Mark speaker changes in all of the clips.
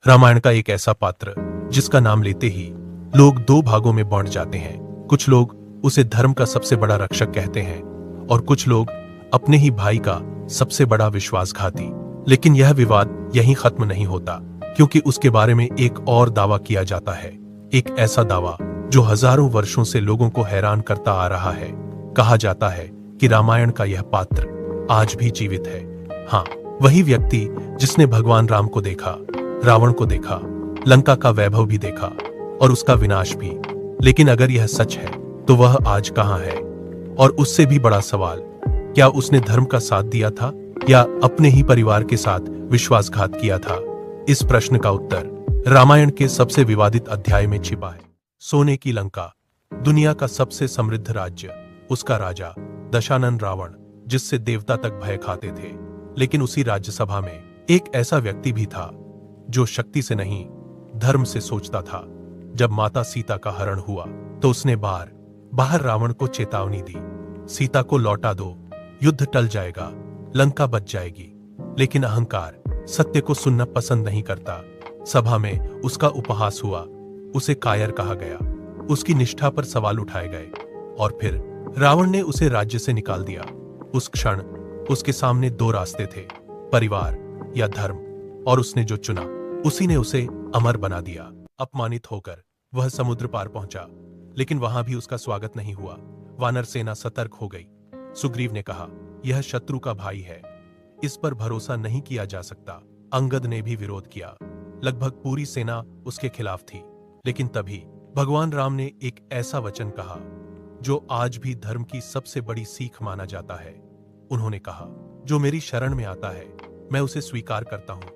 Speaker 1: रामायण का एक ऐसा पात्र जिसका नाम लेते ही लोग दो भागों में बांट जाते हैं। कुछ लोग उसे धर्म का सबसे बड़ा रक्षक कहते हैं और कुछ लोग अपने ही भाई का सबसे बड़ा विश्वासघाती। लेकिन यह विवाद यहीं खत्म नहीं होता, क्योंकि उसके बारे में एक और दावा किया जाता है। एक ऐसा दावा जो हजारों वर्षों से लोगों को हैरान करता आ रहा है। कहा जाता है कि रामायण का यह पात्र आज भी जीवित है। हाँ, वही व्यक्ति जिसने भगवान राम को देखा, रावण को देखा, लंका का वैभव भी देखा और उसका विनाश भी। लेकिन अगर यह सच है तो वह आज कहां है? और उससे भी बड़ा सवाल, क्या उसने धर्म का साथ दिया था या अपने ही परिवार के साथ विश्वासघात किया था? इस प्रश्न का उत्तर रामायण के सबसे विवादित अध्याय में छिपा है। सोने की लंका, दुनिया का सबसे समृद्ध राज्य, उसका राजा दशानन रावण, जिससे देवता तक भय खाते थे। लेकिन उसी राज्यसभा में एक ऐसा व्यक्ति भी था जो शक्ति से नहीं, धर्म से सोचता था। जब माता सीता का हरण हुआ तो उसने बाहर रावण को चेतावनी दी, सीता को लौटा दो, युद्ध टल जाएगा, लंका बच जाएगी। लेकिन अहंकार सत्य को सुनना पसंद नहीं करता। सभा में उसका उपहास हुआ, उसे कायर कहा गया, उसकी निष्ठा पर सवाल उठाए गए और फिर रावण ने उसे राज्य से निकाल दिया। उस क्षण उसके सामने दो रास्ते थे, परिवार या धर्म, और उसने जो चुना उसी ने उसे अमर बना दिया। अपमानित होकर वह समुद्र पार पहुंचा, लेकिन वहां भी उसका स्वागत नहीं हुआ। वानर सेना सतर्क हो गई। सुग्रीव ने कहा, यह शत्रु का भाई है, इस पर भरोसा नहीं किया जा सकता। अंगद ने भी विरोध किया, लगभग पूरी सेना उसके खिलाफ थी। लेकिन तभी भगवान राम ने एक ऐसा वचन कहा जो आज भी धर्म की सबसे बड़ी सीख माना जाता है। उन्होंने कहा, जो मेरी शरण में आता है मैं उसे स्वीकार करता हूं।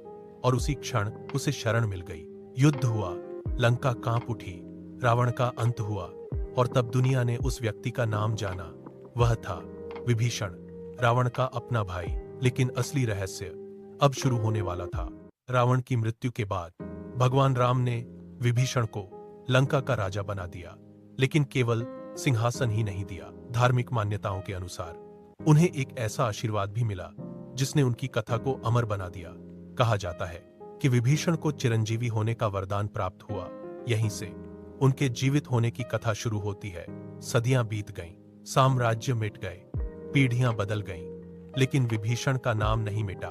Speaker 1: और उसी क्षण उसे शरण मिल गई। युद्ध हुआ, लंका कांप उठी, रावण का अंत हुआ और तब दुनिया ने उस व्यक्ति का नाम जाना। वह था विभीषण, रावण का अपना भाई। लेकिन असली रहस्य अब शुरू होने वाला था। रावण की मृत्यु के बाद भगवान राम ने विभीषण को लंका का राजा बना दिया, लेकिन केवल सिंहासन ही नहीं दिया। धार्मिक मान्यताओं के अनुसार उन्हें एक ऐसा आशीर्वाद भी मिला जिसने उनकी कथा को अमर बना दिया। कहा जाता है कि विभीषण को चिरंजीवी होने का वरदान प्राप्त हुआ। यहीं से उनके जीवित होने की कथा शुरू होती है। सदियां बीत गईं, साम्राज्य मिट गए, पीढ़ियां बदल गईं, लेकिन विभीषण का नाम नहीं मिटा।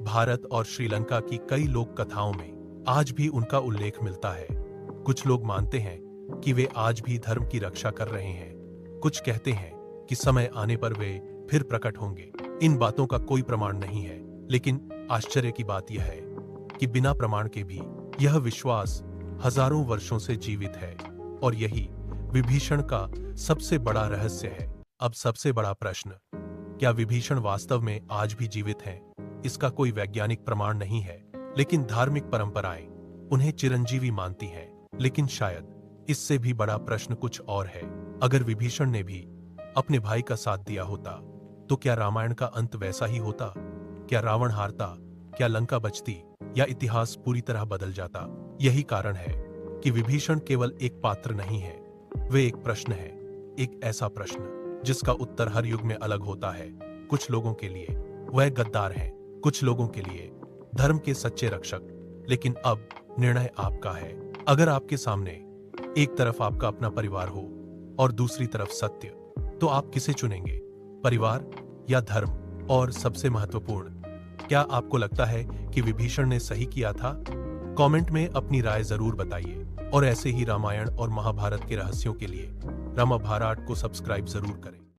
Speaker 1: भारत और श्रीलंका की कई लोक कथाओं में आज भी उनका उल्लेख मिलता है। कुछ लोग मानते हैं कि वे आज भी धर्म की रक्षा कर रहे हैं। कुछ कहते हैं कि समय आने पर वे फिर प्रकट होंगे। इन बातों का कोई प्रमाण नहीं है, लेकिन आश्चर्य की बात यह है कि बिना प्रमाण के भी यह विश्वास हजारों वर्षों से जीवित है। और यही विभीषण का सबसे बड़ा रहस्य है। अब सबसे बड़ा प्रश्न, क्या विभीषण वास्तव में आज भी जीवित हैं? इसका कोई वैज्ञानिक प्रमाण नहीं है, लेकिन धार्मिक परंपराएं उन्हें चिरंजीवी मानती हैं। लेकिन शायद इससे भी बड़ा प्रश्न कुछ और है। अगर विभीषण ने भी अपने भाई का साथ दिया होता तो क्या रामायण का अंत वैसा ही होता? क्या रावण हारता? क्या लंका बचती? या इतिहास पूरी तरह बदल जाता? यही कारण है कि विभीषण केवल एक पात्र नहीं है, वे एक प्रश्न है। एक ऐसा प्रश्न जिसका उत्तर हर युग में अलग होता है। कुछ लोगों के लिए वह गद्दार हैं, कुछ लोगों के लिए धर्म के सच्चे रक्षक। लेकिन अब निर्णय आपका है। अगर आपके सामने एक तरफ आपका अपना परिवार हो और दूसरी तरफ सत्य, तो आप किसे चुनेंगे, परिवार या धर्म? और सबसे महत्वपूर्ण, क्या आपको लगता है कि विभीषण ने सही किया था? कमेंट में अपनी राय जरूर बताइए और ऐसे ही रामायण और महाभारत के रहस्यों के लिए रामा भाराट को सब्सक्राइब जरूर करें।